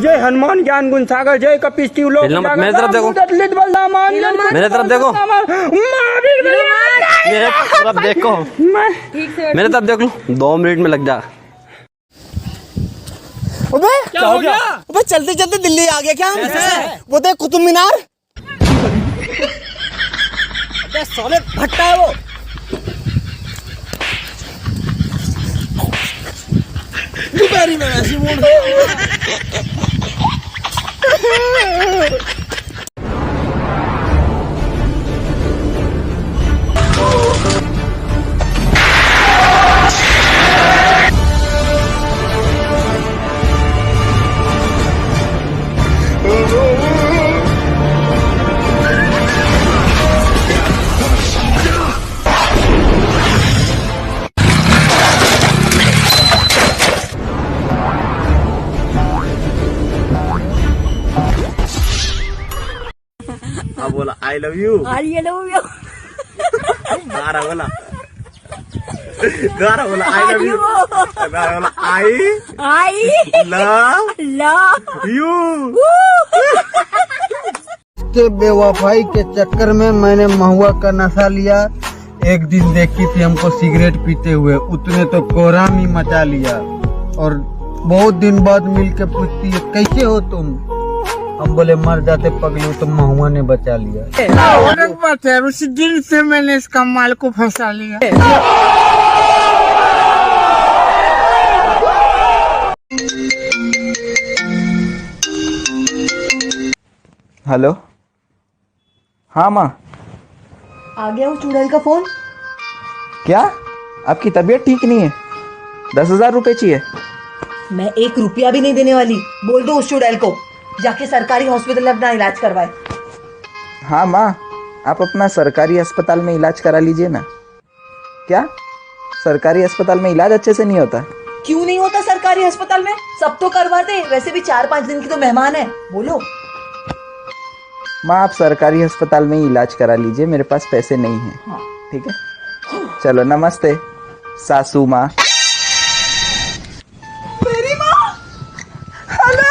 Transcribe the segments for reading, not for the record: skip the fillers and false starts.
जय हनुमान ज्ञान गुण सागर, जय कपीस तिहु लोक मेरे उजागर, तरफ देखो। दलित बलराम मेरे तरफ देखो। मेरे तरफ देखो। मेरे तरफ देख लो, 2 मिनट में लग जा। अबे क्या हो गया? अबे चलते चलते दिल्ली आ गया क्या? वो देख कुतुब मीनार। अबे साले भट्टा है वो। दोपहरी में ऐसी मोड़ बोला I love you. I love you. गारा बोला आई लव यू। गारा बोला आई लव यू। के बेवफाई के चक्कर में मैंने महुआ का नशा लिया। एक दिन देखी थी हमको सिगरेट पीते हुए, उतने तो कोहराम ही मचा लिया। और बहुत दिन बाद मिलके पूछती है कैसे हो तुम? हम बोले मर जाते पगलू, तो महुआ ने बचा लिया। बात है, उसी दिन से मैंने इसका माल को फंसा लिया। हेलो, हाँ माँ। आ गया वो चुड़ैल का फोन। क्या आपकी तबीयत ठीक नहीं है? 10,000 रुपए चाहिए। मैं 1 रुपया भी नहीं देने वाली। बोल दो उस चुड़ैल को जाके सरकारी हॉस्पिटल में अपना इलाज करवाए। हाँ माँ, आप अपना सरकारी अस्पताल में इलाज करा लीजिए ना। क्या सरकारी अस्पताल में इलाज अच्छे से नहीं होता? क्यों नहीं होता सरकारी अस्पताल में? सब तो करवाते, वैसे भी 4-5 दिन की तो मेहमान है। बोलो माँ, आप सरकारी अस्पताल में ही इलाज करा लीजिए, मेरे पास पैसे नहीं है। हाँ। ठीक है, चलो नमस्ते सासू माँ। मेरी माँ। हेलो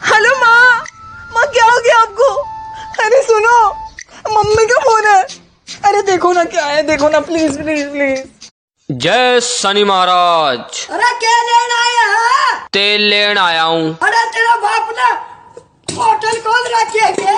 हेलो माँ। माँ क्या हो गया आपको? अरे सुनो, मम्मी का फोन है। अरे देखो ना क्या है, देखो ना प्लीज प्लीज प्लीज। जय शनि महाराज। अरे क्या लेना आया है? तेल लेन आया हूँ। अरे तेरा बाप ने होटल खोल रखी है क्या?